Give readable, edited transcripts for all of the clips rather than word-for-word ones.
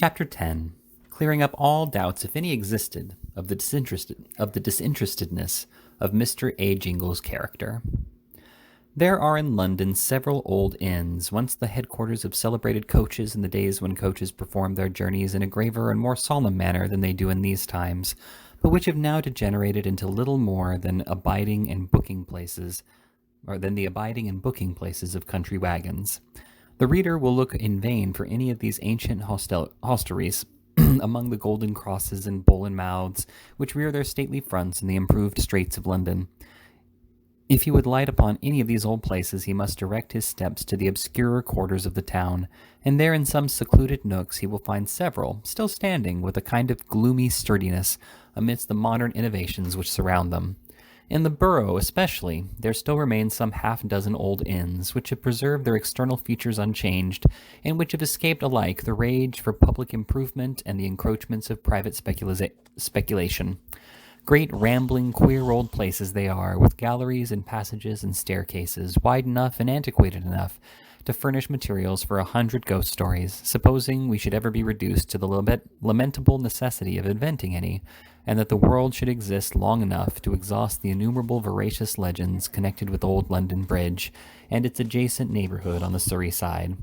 Chapter 10. Clearing up all doubts, if any existed, of the disinterestedness of Mr. A. Jingle's character. There are in London several old inns, once the headquarters of celebrated coaches in the days when coaches performed their journeys in a graver and more solemn manner than they do in these times, but which have now degenerated into little more than the abiding and booking places of country wagons. The reader will look in vain for any of these ancient hostelries among the golden crosses and bull and mouths which rear their stately fronts in the improved streets of London. If he would light upon any of these old places, he must direct his steps to the obscurer quarters of the town, and there in some secluded nooks he will find several, still standing with a kind of gloomy sturdiness amidst the modern innovations which surround them. In the Borough especially, there still remain some half-dozen old inns, which have preserved their external features unchanged, and which have escaped alike the rage for public improvement and the encroachments of private speculation. Great rambling, queer old places they are, with galleries and passages and staircases, wide enough and antiquated enough to furnish materials for 100 ghost stories, supposing we should ever be reduced to the lamentable necessity of inventing any, and that the world should exist long enough to exhaust the innumerable veracious legends connected with old London Bridge and its adjacent neighborhood on the Surrey side.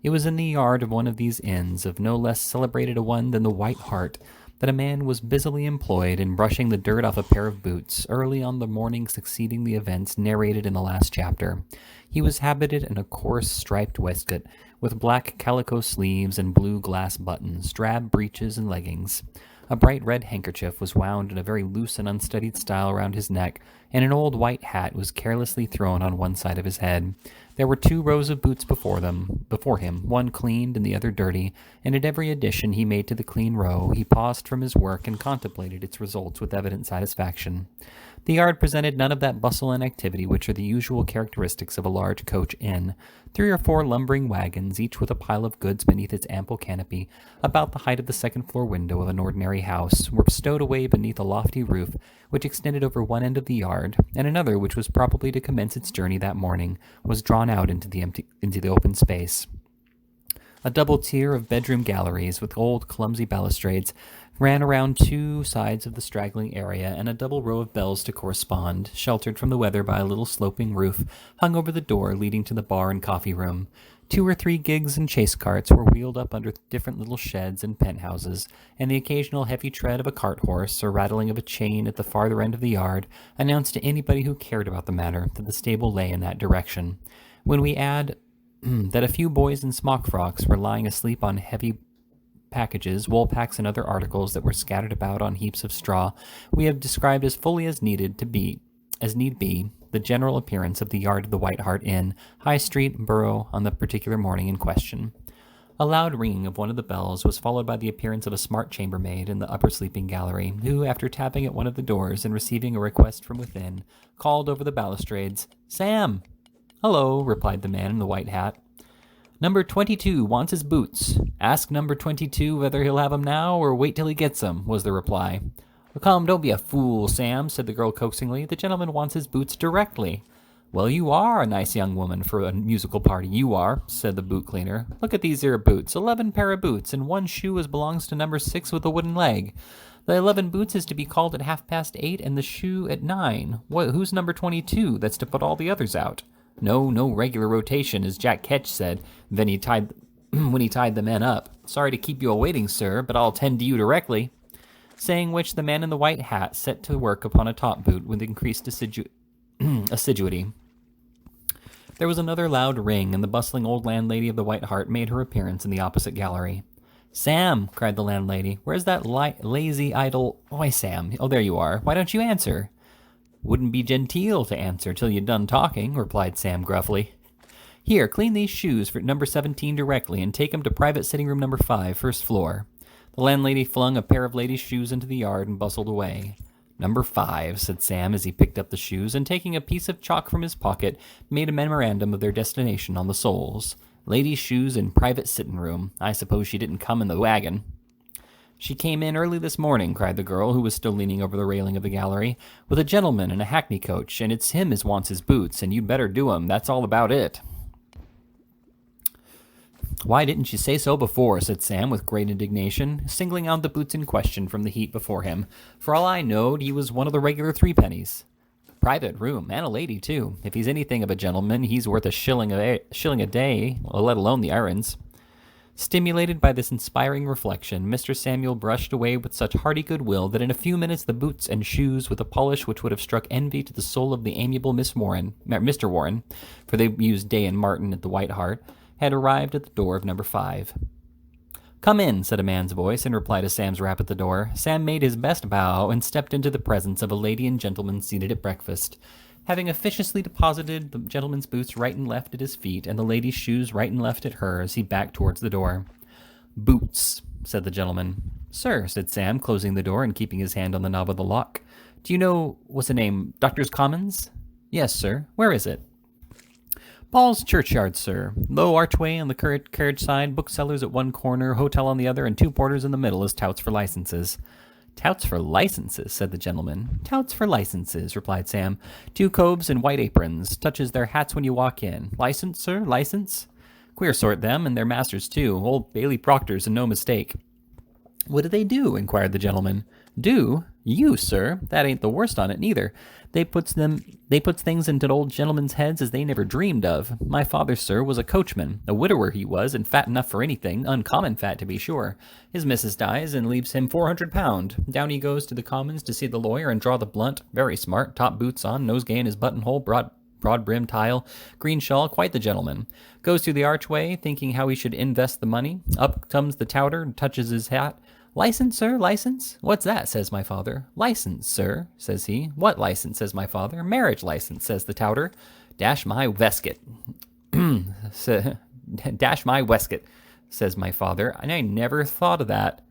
It was in the yard of one of these inns, of no less celebrated a one than the White Hart, that a man was busily employed in brushing the dirt off a pair of boots early on the morning succeeding the events narrated in the last chapter. He was habited in a coarse striped waistcoat, with black calico sleeves and blue glass buttons, drab breeches and leggings. A bright red handkerchief was wound in a very loose and unstudied style around his neck, and an old white hat was carelessly thrown on one side of his head. There were 2 rows of boots before him, one cleaned and the other dirty, and at every addition he made to the clean row, he paused from his work and contemplated its results with evident satisfaction. The yard presented none of that bustle and activity which are the usual characteristics of a large coach inn. 3 or 4 lumbering wagons, each with a pile of goods beneath its ample canopy, about the height of the second-floor window of an ordinary house, were stowed away beneath a lofty roof which extended over one end of the yard, and another, which was probably to commence its journey that morning, was drawn out into the open space. A double tier of bedroom galleries with old clumsy balustrades ran around 2 sides of the straggling area, and a double row of bells to correspond, sheltered from the weather by a little sloping roof, hung over the door leading to the bar and coffee room. 2 or 3 gigs and chaise carts were wheeled up under different little sheds and penthouses, and the occasional heavy tread of a cart horse or rattling of a chain at the farther end of the yard announced to anybody who cared about the matter that the stable lay in that direction. When we add that a few boys in smock frocks were lying asleep on heavy packages, wool packs, and other articles that were scattered about on heaps of straw, we have described as fully as need be, the general appearance of the yard of the White Hart Inn, High Street, Borough, on the particular morning in question. A loud ringing of one of the bells was followed by the appearance of a smart chambermaid in the upper sleeping gallery, who, after tapping at one of the doors and receiving a request from within, called over the balustrades, "Sam!" "Hello," replied the man in the white hat. "Number 22 wants his boots. Ask number 22 whether he'll have 'em now or wait till he gets 'em," was the reply. "Come, don't be a fool, Sam," said the girl coaxingly. "The gentleman wants his boots directly." "Well, you are a nice young woman for a musical party, you are," said the boot cleaner. "Look at these here boots, 11 pair of boots, and 1 shoe as belongs to number 6 with a wooden leg. The 11 boots is to be called at 8:30, and the shoe at 9. Who's number 22? That's to put all the others out." No regular rotation, as Jack Ketch said when he tied the men up. "Sorry to keep you a-waiting, sir, but I'll attend to you directly." Saying which, the man in the white hat set to work upon a top boot with increased assiduity. There was another loud ring, and the bustling old landlady of the White Hart made her appearance in the opposite gallery. "Sam," cried the landlady, "where's that lazy, idle... Why, Sam, oh, there you are. Why don't you answer?" "Wouldn't be genteel to answer till you'd done talking," replied Sam gruffly. "Here, clean these shoes for number 17 directly, and take 'em to private sitting room number 5, first floor." The landlady flung a pair of ladies' shoes into the yard and bustled away. "Number 5, said Sam as he picked up the shoes, and taking a piece of chalk from his pocket, made a memorandum of their destination on the soles. "Ladies' shoes in private sitting room. I suppose she didn't come in the wagon." "She came in early this morning," cried the girl, who was still leaning over the railing of the gallery, "with a gentleman in a hackney coach, and it's him as wants his boots, and you'd better do 'em. That's all about it." Why didn't you say so before, said Sam with great indignation, singling out the boots in question from the heap before him. For all I knowed, he was one of the regular threepennies. Private room, and a lady, too. If he's anything of a gentleman, he's worth a shilling a day, let alone the errands. Stimulated by this inspiring reflection, Mr. Samuel brushed away with such hearty goodwill that in a few minutes the boots and shoes, with a polish which would have struck envy to the soul of the amiable Mr. Warren, for they used Day and Martin at the White Hart, had arrived at the door of number 5. "Come in," said a man's voice, in reply to Sam's rap at the door. Sam made his best bow and stepped into the presence of a lady and gentleman seated at breakfast. Having officiously deposited the gentleman's boots right and left at his feet, and the lady's shoes right and left at hers, he backed towards the door. "Boots," said the gentleman. "Sir," said Sam, closing the door and keeping his hand on the knob of the lock. "Do you know, what's the name, Doctor's Commons?" "Yes, sir. Where is it?" "Paul's Churchyard, sir. Low archway on the carriage side, booksellers at one corner, hotel on the other, and 2 porters in the middle as touts for licenses." "Touts for licenses," said the gentleman. "Touts for licenses," replied Sam. 2 coves in white aprons. Touches their hats when you walk in. License, sir, license? Queer sort, them, and their masters, too. Old Bailey Proctors, and no mistake." "What do they do?" inquired the gentleman. "Do? You, sir. That ain't the worst on it, neither. They puts things into old gentlemen's heads as they never dreamed of. My father, sir, was a coachman. A widower he was, and fat enough for anything, uncommon fat to be sure. His missus dies and leaves him £400. Down he goes to the Commons to see the lawyer and draw the blunt. Very smart, top boots on, nosegay in his buttonhole, broad-brimmed tile, green shawl, quite the gentleman. Goes through the archway, thinking how he should invest the money. Up comes the touter and touches his hat. 'License, sir, license?' 'What's that?' says my father. 'License, sir,' says he. 'What license?' says my father. 'Marriage license,' says the touter. 'Dash my waistcoat,' dash my waistcoat," says my father, "and I never thought of that."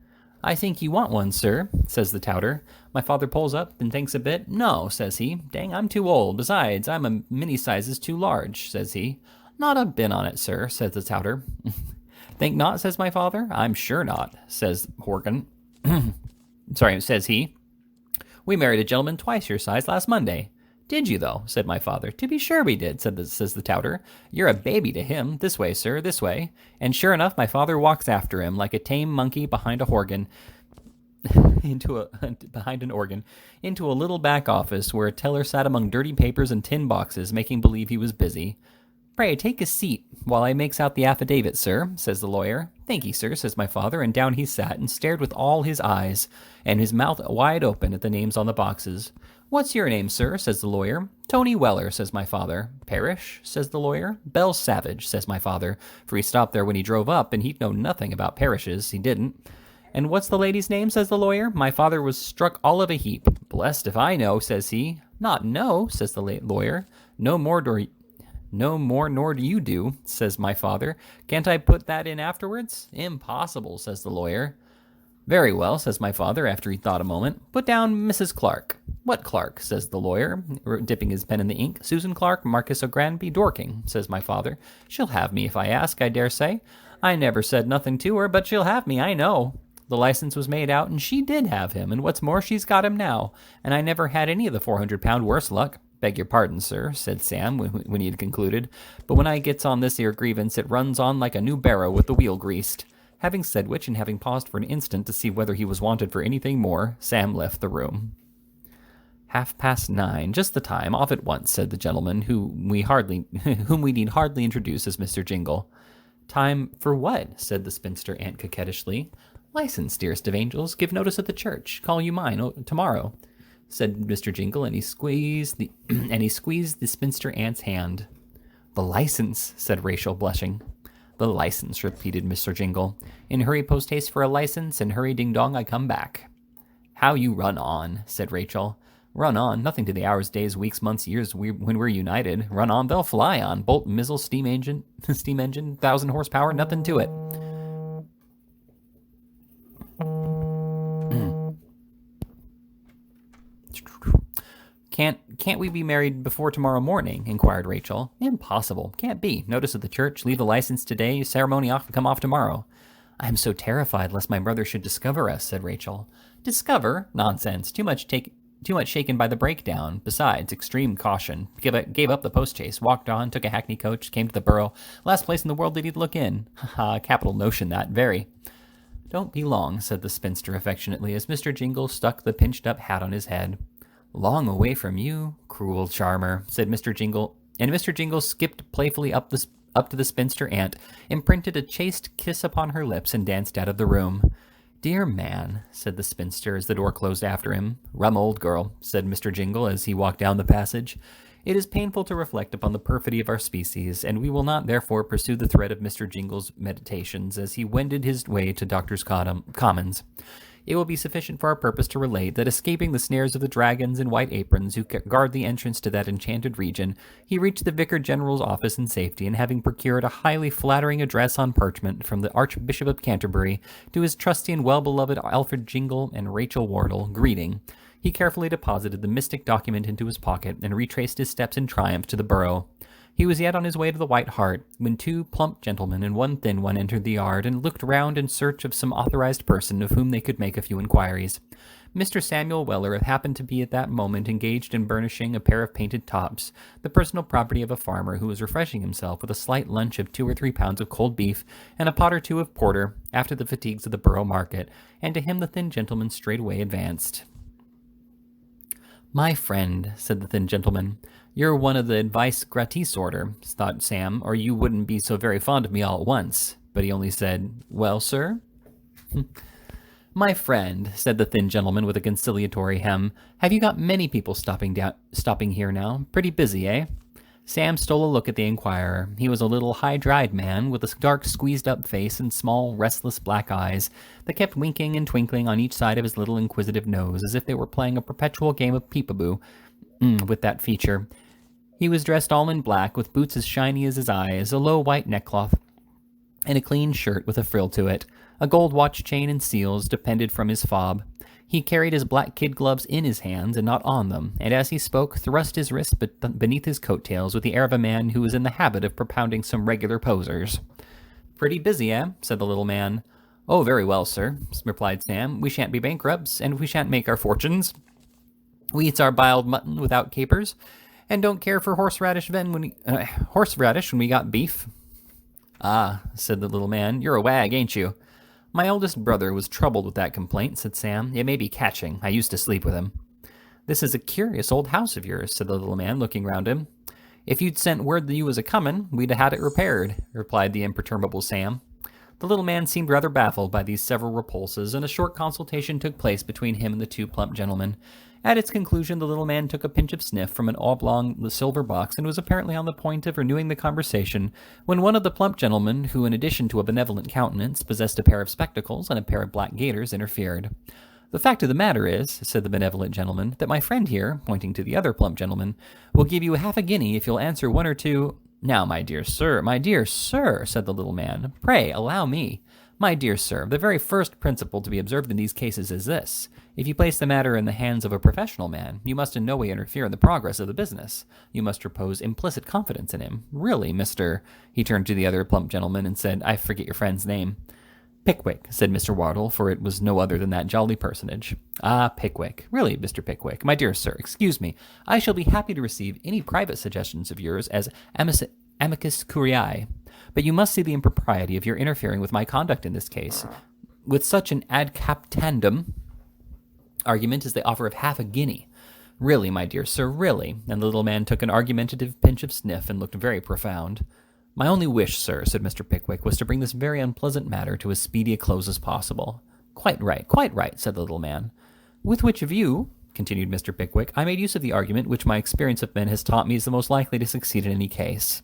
"I think you want one, sir," says the touter. My father pulls up and thinks a bit. "No," says he. "Dang, I'm too old. Besides, I'm a many sizes too large," says he. "Not a bit on it, sir," says the touter. "Think not?" says my father. "I'm sure not," says Horgan. Says he. "We married a gentleman twice your size last Monday." "Did you, though?" said my father. "To be sure we did," says the touter. "You're a baby to him. This way, sir, this way." And sure enough, my father walks after him like a tame monkey behind a organ, behind an organ, into a little back office where a teller sat among dirty papers and tin boxes, making believe he was busy. "Pray, take a seat while I makes out the affidavit, sir," says the lawyer. "Thankee, sir," says my father, and down he sat and stared with all his eyes, and his mouth wide open at the names on the boxes. "What's your name, sir?" says the lawyer. "Tony Weller," says my father. "Parish?" says the lawyer. "Bell Savage," says my father, for he stopped there when he drove up, and he'd know nothing about parishes, he didn't. "And what's the lady's name?" says the lawyer. My father was struck all of a heap. "Blessed if I know," says he. "Not know?" says the lawyer. "No more nor do you do," says my father. "Can't I put that in afterwards?" "Impossible," says the lawyer. "Very well," says my father, after he thought a moment. "Put down Mrs. Clark." "What Clark?" says the lawyer, dipping his pen in the ink. "Susan Clark, Marquis of Granby, Dorking," says my father. "She'll have me if I ask, I dare say. I never said nothing to her, but she'll have me, I know. The license was made out, and she did have him, and what's more, she's got him now, and I never had any of the £400 worse luck." "Beg your pardon, sir," said Sam when he had concluded, "but when I gets on this 'ere grievance, it runs on like a new barrow with the wheel greased." Having said which, and having paused for an instant to see whether he was wanted for anything more, Sam left the room. 9:30, just the time, off at once, said the gentleman, whom we need hardly introduce as Mr. Jingle. "Time for what?" said the spinster aunt coquettishly. "License, dearest of angels. Give notice at the church. Call you mine tomorrow," said Mr. Jingle, and he squeezed the spinster aunt's hand. "The license," said Rachel, blushing. "The license," repeated Mr. Jingle. "In hurry post-haste for a license, and hurry ding-dong I come back." "How you run on," said Rachel. "Run on? Nothing to the hours, days, weeks, months, years when we're united. Run on? They'll fly on. Bolt, mizzle, steam engine, 1,000 horsepower, nothing to it." Can't we be married before tomorrow morning?" inquired Rachel. "Impossible. Can't be. Notice at the church, leave the license today, ceremony come off tomorrow." "I am so terrified lest my brother should discover us," said Rachel. "Discover? Nonsense. Too much shaken by the breakdown. Besides, extreme caution. Gave up the post-chase, walked on, took a hackney coach, came to the borough. Last place in the world that he'd look in. Ha, capital notion that, very. Don't be long, said the spinster affectionately, as Mr. Jingle stuck the pinched-up hat on his head. Long away from you, cruel charmer, said Mr. Jingle, and Mr. Jingle skipped playfully up to the spinster aunt, imprinted a chaste kiss upon her lips, and danced out of the room. Dear man, said the spinster as the door closed after him. Rum old girl, said Mr. Jingle as he walked down the passage. It is painful to reflect upon the perfidy of our species, and we will not therefore pursue the thread of Mr. Jingle's meditations as he wended his way to Doctor's Commons. It will be sufficient for our purpose to relate that, escaping the snares of the dragons in white aprons who guard the entrance to that enchanted region, he reached the Vicar General's office in safety, and having procured a highly flattering address on parchment from the Archbishop of Canterbury to his trusty and well-beloved Alfred Jingle and Rachel Wardle, greeting, he carefully deposited the mystic document into his pocket and retraced his steps in triumph to the borough. He was yet on his way to the White Hart, when two plump gentlemen and one thin one entered the yard and looked round in search of some authorized person of whom they could make a few inquiries. Mr. Samuel Weller happened to be at that moment engaged in burnishing a pair of painted tops, the personal property of a farmer who was refreshing himself with a slight lunch of 2 or 3 pounds of cold beef and a pot or two of porter after the fatigues of the borough market, and to him the thin gentleman straightway advanced. My friend, said the thin gentleman, you're one of the advice gratis order, thought Sam, or you wouldn't be so very fond of me all at once. But he only said, Well, sir? My friend, said the thin gentleman with a conciliatory hem, have you got many people stopping here now? Pretty busy, eh? Sam stole a look at the inquirer. He was a little high-dried man with a dark, squeezed-up face and small, restless black eyes that kept winking and twinkling on each side of his little inquisitive nose as if they were playing a perpetual game of peep-a-boo with that feature. He was dressed all in black, with boots as shiny as his eyes, a low white neckcloth, and a clean shirt with a frill to it. A gold watch chain and seals depended from his fob. He carried his black kid gloves in his hands and not on them, and as he spoke, thrust his wrist beneath his coat-tails with the air of a man who was in the habit of propounding some regular posers. Pretty busy, eh? Said the little man. Oh, very well, sir, replied Sam. We shan't be bankrupts, and we shan't make our fortunes. We eats our biled mutton without capers, and don't care for horseradish when we got beef. Ah, said the little man, you're a wag, ain't you? My oldest brother was troubled with that complaint, said Sam. It may be catching. I used to sleep with him. This is a curious old house of yours, said the little man, looking round him. If you'd sent word that you was a-comin', we'd ha' had it repaired, replied the imperturbable Sam. The little man seemed rather baffled by these several repulses, and a short consultation took place between him and the two plump gentlemen. At its conclusion, the little man took a pinch of sniff from an oblong silver box and was apparently on the point of renewing the conversation when one of the plump gentlemen, who in addition to a benevolent countenance possessed a pair of spectacles and a pair of black gaiters, interfered. The fact of the matter is, said the benevolent gentleman, that my friend here, pointing to the other plump gentleman, will give you half a guinea if you'll answer one or two— Now, my dear sir, said the little man, pray allow me. My dear sir, the very first principle to be observed in these cases is this. If you place the matter in the hands of a professional man, you must in no way interfere in the progress of the business. You must repose implicit confidence in him. Really, Mr. He turned to the other plump gentleman and said, I forget your friend's name. Pickwick, said Mr. Wardle, for it was no other than that jolly personage. Ah, Pickwick. Really, Mr. Pickwick. My dear sir, excuse me. I shall be happy to receive any private suggestions of yours as amicus curiae. But you must see the impropriety of your interfering with my conduct in this case. With such an ad captandum argument as the offer of half a guinea. Really, my dear sir, really. And the little man took an argumentative pinch of sniff and looked very profound. My only wish, sir, said Mr. Pickwick, was to bring this very unpleasant matter to as speedy a close as possible. Quite right, said the little man. With which of you, continued Mr. Pickwick, I made use of the argument which my experience of men has taught me is the most likely to succeed in any case.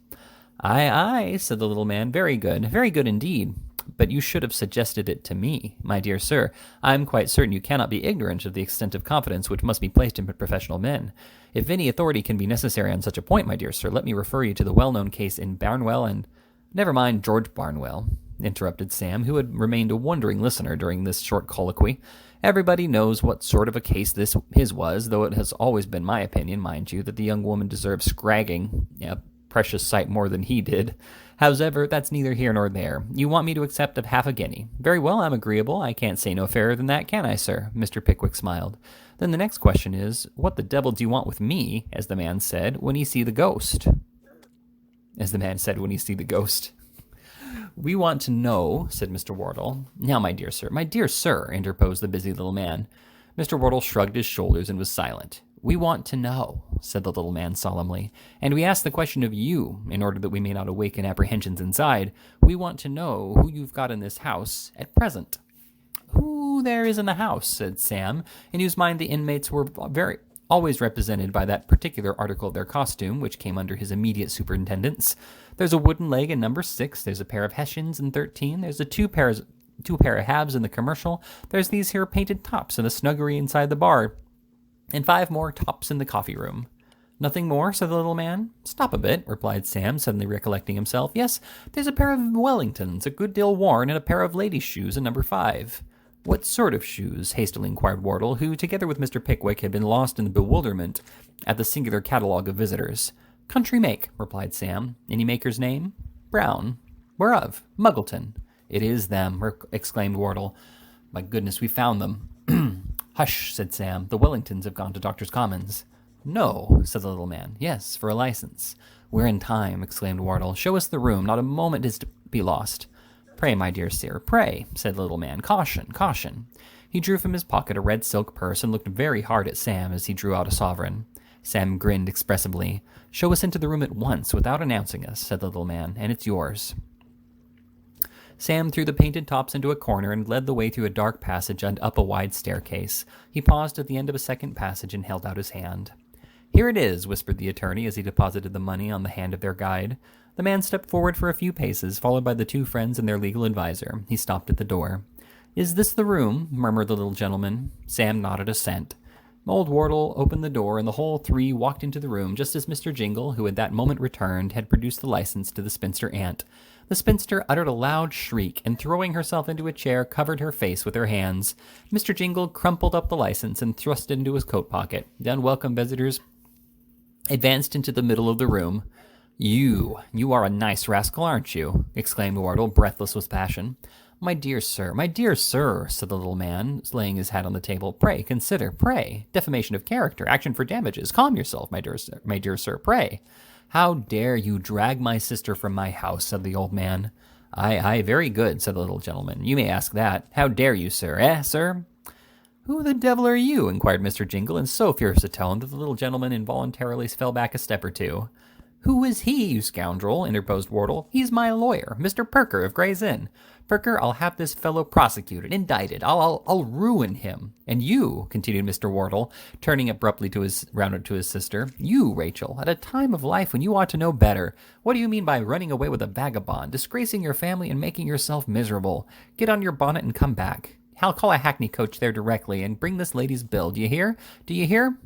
Aye, said the little man, very good indeed. But you should have suggested it to me, my dear sir. I am quite certain you cannot be ignorant of the extent of confidence which must be placed in professional men. If any authority can be necessary on such a point, my dear sir, let me refer you to the well-known case in Barnwell and— Never mind George Barnwell, interrupted Sam, who had remained a wondering listener during this short colloquy. Everybody knows what sort of a case his was, though it has always been my opinion, mind you, that the young woman deserves scragging. precious sight more than he did. Hows'ever, that's neither here nor there. You want me to accept of half a guinea. Very well, I'm agreeable. I can't say no fairer than that, can I, sir? Mr. Pickwick smiled. Then the next question is, what the devil do you want with me, as the man said, when he see the ghost? As the man said when he see the ghost. We want to know, said Mr. Wardle. Now, my dear sir, interposed the busy little man. Mr. Wardle shrugged his shoulders and was silent. We want to know, said the little man solemnly, and we ask the question of you, in order that we may not awaken apprehensions inside. We want to know who you've got in this house at present. Who there is in the house, said Sam, in whose mind the inmates were always represented by that particular article of their costume, which came under his immediate superintendence. There's a wooden leg in number 6, there's a pair of Hessians in 13, there's a two pair of halves in the commercial, there's these here painted tops in the snuggery inside the bar, and 5 more tops in the coffee room. Nothing more, said the little man. Stop a bit, replied Sam, suddenly recollecting himself. Yes, there's a pair of Wellingtons, a good deal worn, and a pair of ladies' shoes in number 5. What sort of shoes? Hastily inquired Wardle, who, together with Mr. Pickwick, had been lost in the bewilderment at the singular catalogue of visitors. Country make, replied Sam. Any maker's name? Brown. Whereof? Muggleton. It is them, exclaimed Wardle. My goodness, we found them. Hush, said Sam. The Wellingtons have gone to Doctor's Commons. No, said the little man. Yes, for a license. We're in time, exclaimed Wardle. Show us the room. Not a moment is to be lost. Pray, my dear sir, pray, said the little man. Caution, caution. He drew from his pocket a red silk purse and looked very hard at Sam as he drew out a sovereign. Sam grinned expressively. Show us into the room at once, without announcing us, said the little man, and it's yours. Sam threw the painted tops into a corner and led the way through a dark passage and up a wide staircase. He paused at the end of a second passage and held out his hand. Here it is, whispered the attorney as he deposited the money on the hand of their guide. The man stepped forward for a few paces, followed by the 2 friends and their legal adviser. He stopped at the door. Is this the room? Murmured the little gentleman. Sam nodded assent. Old Wardle opened the door, and the whole 3 walked into the room, just as Mr. Jingle, who at that moment returned, had produced the license to the spinster aunt. The spinster uttered a loud shriek, and throwing herself into a chair, covered her face with her hands. Mr. Jingle crumpled up the license and thrust it into his coat pocket. The unwelcome visitors advanced into the middle of the room. You are a nice rascal, aren't you? Exclaimed Wardle, breathless with passion. My dear sir, said the little man, laying his hat on the table. Pray, consider, pray. Defamation of character, action for damages. Calm yourself, my dear sir, pray. How dare you drag my sister from my house, said the old man. Aye, very good, said the little gentleman. You may ask that. How dare you, sir, sir? Who the devil are you? Inquired Mr. Jingle in so fierce a tone that the little gentleman involuntarily fell back a step or 2. Who is he, you scoundrel? Interposed Wardle. He's my lawyer, Mr. Perker of Gray's Inn. Perker, I'll have this fellow prosecuted, indicted. I'll ruin him. And you, continued Mr. Wardle, turning abruptly round to his sister, you, Rachel, at a time of life when you ought to know better. What do you mean by running away with a vagabond, disgracing your family and making yourself miserable? Get on your bonnet and come back. I'll call a hackney coach there directly and bring this lady's bill. Do you hear? Do you hear?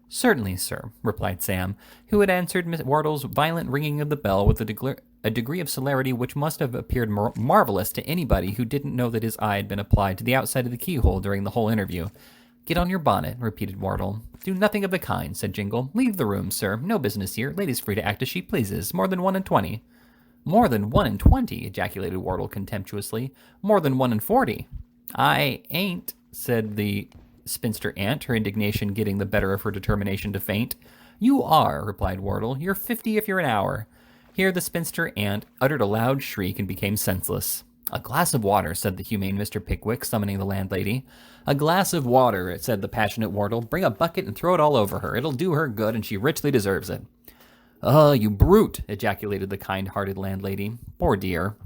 Certainly, sir, replied Sam, who had answered Miss Wardle's violent ringing of the bell with a degree of celerity which must have appeared marvelous to anybody who didn't know that his eye had been applied to the outside of the keyhole during the whole interview. Get on your bonnet, repeated Wardle. Do nothing of the kind, said Jingle. Leave the room, sir. No business here. Lady's free to act as she pleases. More than 1 in 20. More than 1 in 20, ejaculated Wardle contemptuously. More than 1 in 40. I ain't, said the spinster aunt, her indignation getting the better of her determination to faint. You are, replied Wardle. You're 50 if you're an hour. Here the spinster aunt uttered a loud shriek and became senseless. A glass of water, said the humane Mr. Pickwick, summoning the landlady. A glass of water, said the passionate Wardle. Bring a bucket and throw it all over her. It'll do her good, and she richly deserves it. Oh, you brute, ejaculated the kind-hearted landlady. Poor dear.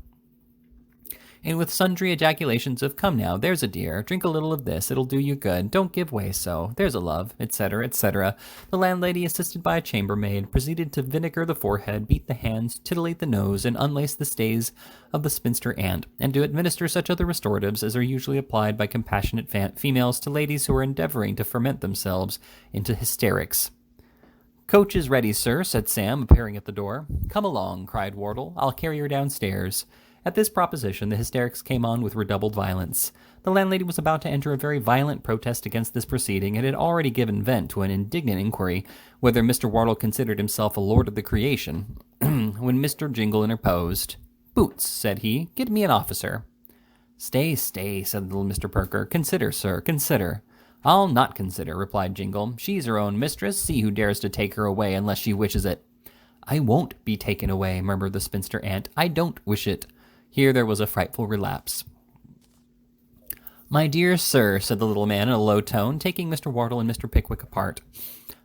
And with sundry ejaculations of, come now, there's a dear, drink a little of this, it'll do you good, don't give way so, there's a love, etc., etc., the landlady, assisted by a chambermaid, proceeded to vinegar the forehead, beat the hands, titillate the nose, and unlace the stays of the spinster aunt, and to administer such other restoratives as are usually applied by compassionate females to ladies who are endeavoring to ferment themselves into hysterics. Coach is ready, sir, said Sam, appearing at the door. Come along, cried Wardle, I'll carry her downstairs. At this proposition, the hysterics came on with redoubled violence. The landlady was about to enter a very violent protest against this proceeding, and had already given vent to an indignant inquiry whether Mr. Wardle considered himself a lord of the creation, when Mr. Jingle interposed. "Boots," said he, "get me an officer." "Stay, stay," said little Mr. Perker. "Consider, sir, consider." "I'll not consider," replied Jingle. "She's her own mistress. See who dares to take her away unless she wishes it." "I won't be taken away," murmured the spinster aunt. "I don't wish it." Here there was a frightful relapse. "My dear sir," said the little man in a low tone, taking Mr. Wardle and Mr. Pickwick apart.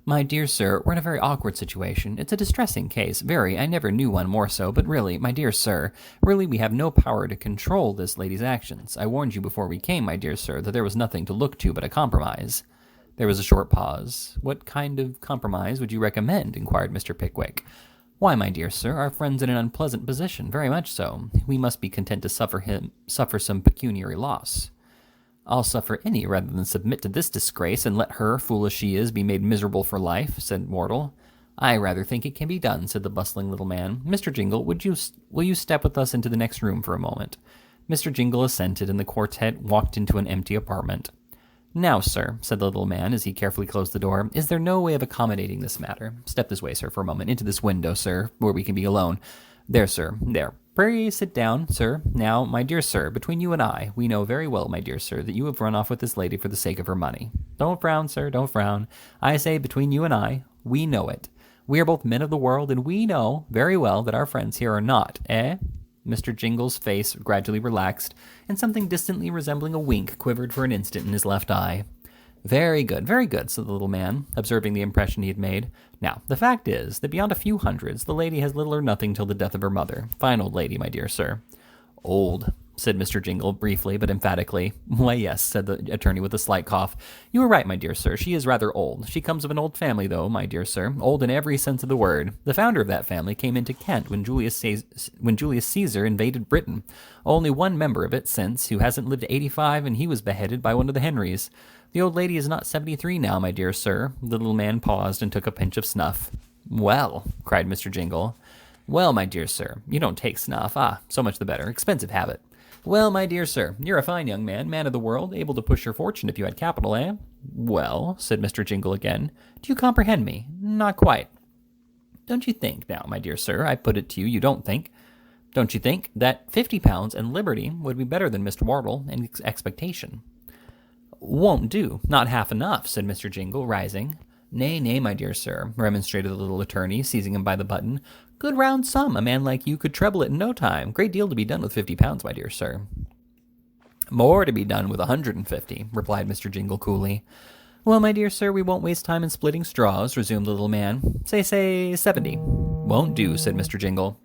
"My dear sir, we're in a very awkward situation. It's a distressing case, very. I never knew one more so, but really, my dear sir, really we have no power to control this lady's actions. I warned you before we came, my dear sir, that there was nothing to look to but a compromise." There was a short pause. "What kind of compromise would you recommend?" inquired Mr. Pickwick. "Why, my dear sir, our friend's in an unpleasant position, very much so. We must be content to suffer some pecuniary loss." "I'll suffer any rather than submit to this disgrace and let her, fool as she is, be made miserable for life," said Wardle. "I rather think it can be done," said the bustling little man. "Mr. Jingle, will you step with us into the next room for a moment?" Mr. Jingle assented, and the quartet walked into an empty apartment. "Now, sir," said the little man as he carefully closed the door, "is there no way of accommodating this matter? Step this way, sir, for a moment, into this window, sir, where we can be alone. There, sir, there. Pray sit down, sir. Now, my dear sir, between you and I, we know very well, my dear sir, that you have run off with this lady for the sake of her money. Don't frown, sir, don't frown. I say between you and I, we know it. We are both men of the world, and we know very well that our friends here are not, eh?" Mr. Jingle's face gradually relaxed, and something distantly resembling a wink quivered for an instant in his left eye. Very good, said the little man, observing the impression he had made. "Now, the fact is that beyond a few hundreds, the lady has little or nothing till the death of her mother. Fine old lady, my dear sir." "Old," said Mr. Jingle, briefly but emphatically. "Why, yes," said the attorney with a slight cough. "You are right, my dear sir. She is rather old. She comes of an old family, though, my dear sir. Old in every sense of the word. The founder of that family came into Kent when Julius Caesar invaded Britain. Only one member of it since, who hasn't lived to 85, and he was beheaded by one of the Henrys. The old lady is not 73 now, my dear sir." The little man paused and took a pinch of snuff. "Well," cried Mr. Jingle. "Well, my dear sir, you don't take snuff. Ah, so much the better. Expensive habit. Well, my dear sir, you're a fine young man of the world, able to push your fortune if you had capital, eh?" "Well," said Mr. Jingle again. "Do you comprehend me?" "Not quite." "Don't you think, now, my dear sir, I put it to you, you don't you think that £50 and liberty would be better than Mr. Wardle and expectation?" "Won't do. Not half enough," said Mr. Jingle, rising. Nay, my dear sir," remonstrated the little attorney, seizing him by the button. "Good round sum. A man like you could treble it in no time. Great deal to be done with £50, my dear sir." "More to be done with 150, replied Mr. Jingle coolly. "Well, my dear sir, we won't waste time in splitting straws," resumed the little man. Say 70. "Won't do," said Mr. Jingle.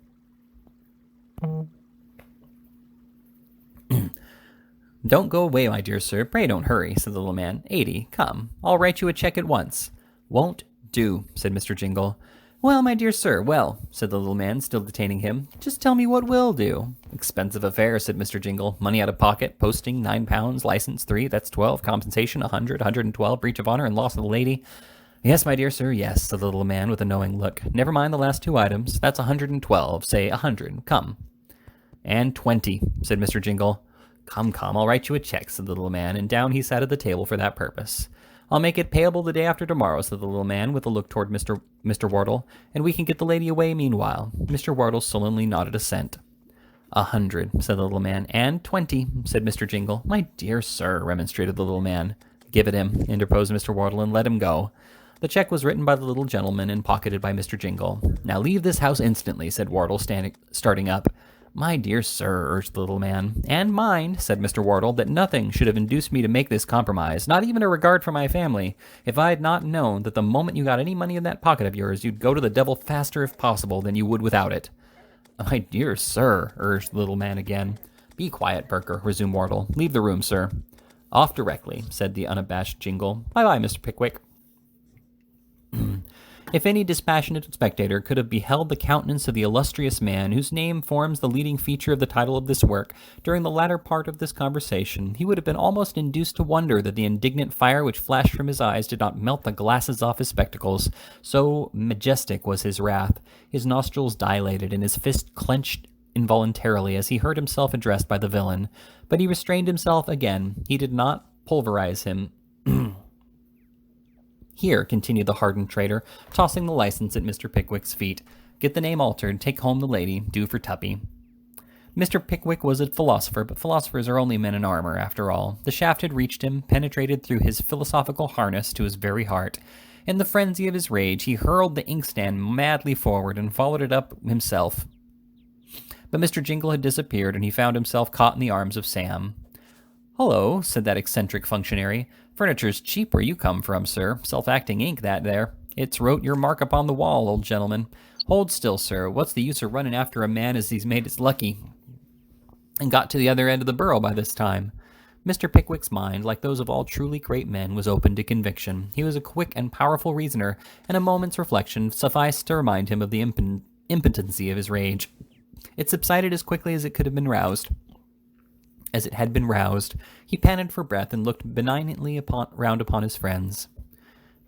"Don't go away, my dear sir. Pray don't hurry," said the little man. 80. Come, I'll write you a check at once." "Won't do," said Mr. Jingle. "Well, my dear sir, well," said the little man, still detaining him. "Just tell me what will do." "Expensive affair," said Mr. Jingle. "Money out of pocket, posting, £9, license 3, that's 12, compensation 100, 112, breach of honor and loss of the lady." "Yes, my dear sir, yes," said the little man with a knowing look. "Never mind the last two items. That's 112. Say 100. Come." "And 20, said Mr. Jingle. Come, I'll write you a check," said the little man, and down he sat at the table for that purpose. "I'll make it payable the day after tomorrow," said the little man, with a look toward Mr. Wardle, "and we can get the lady away meanwhile." Mr. Wardle sullenly nodded assent. 100, said the little man. "And 20, said Mr. Jingle. "My dear sir," remonstrated the little man. "Give it him," interposed Mr. Wardle, "and let him go." The check was written by the little gentleman and pocketed by Mr. Jingle. "Now leave this house instantly," said Wardle, starting up. "My dear sir," urged the little man. "And mind," said Mr. Wardle, "that nothing should have induced me to make this compromise, not even a regard for my family, if I had not known that the moment you got any money in that pocket of yours, you'd go to the devil faster, if possible, than you would without it." "My dear sir," urged the little man again. "Be quiet, Perker," resumed Wardle. "Leave the room, sir." "Off directly," said the unabashed Jingle. "Bye-bye, Mr. Pickwick." If any dispassionate spectator could have beheld the countenance of the illustrious man whose name forms the leading feature of the title of this work during the latter part of this conversation, he would have been almost induced to wonder that the indignant fire which flashed from his eyes did not melt the glasses off his spectacles. So majestic was his wrath. His nostrils dilated, and his fist clenched involuntarily as he heard himself addressed by the villain. But he restrained himself again. He did not pulverize him. "Here," continued the hardened traitor, tossing the license at Mr. Pickwick's feet. Get the name altered, take home the lady, do for Tuppy. Mr. Pickwick was a philosopher, but philosophers are only men in armor, after all. The shaft had reached him, penetrated through his philosophical harness to his very heart. In the frenzy of his rage, he hurled the inkstand madly forward and followed it up himself. But Mr. Jingle had disappeared, and he found himself caught in the arms of Sam. "Hullo," said that eccentric functionary. "Furniture's cheap where you come from, sir. Self-acting ink, that there. It's wrote your mark upon the wall, old gentleman. Hold still, sir. What's the use of running after a man as he's made his lucky and got to the other end of the burrow by this time?" Mr. Pickwick's mind, like those of all truly great men, was open to conviction. He was a quick and powerful reasoner, and a moment's reflection sufficed to remind him of the impotency of his rage. It subsided as quickly as it could have been roused. As it had been roused, he panted for breath and looked benignantly round upon his friends.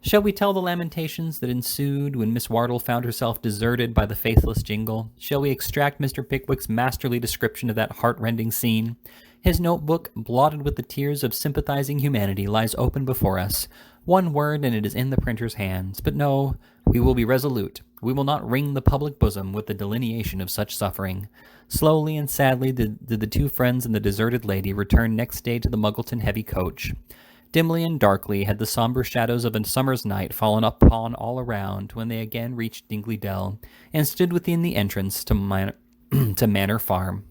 Shall we tell the lamentations that ensued when Miss Wardle found herself deserted by the faithless Jingle? Shall we extract Mr. Pickwick's masterly description of that heart-rending scene? His notebook, blotted with the tears of sympathizing humanity, lies open before us. One word, and it is in the printer's hands. But no, we will be resolute. We will not wring the public bosom with the delineation of such suffering. Slowly and sadly did the two friends and the deserted lady return next day to the Muggleton heavy coach. Dimly and darkly had the somber shadows of a summer's night fallen upon all around when they again reached Dingley Dell and stood within the entrance to Manor Farm.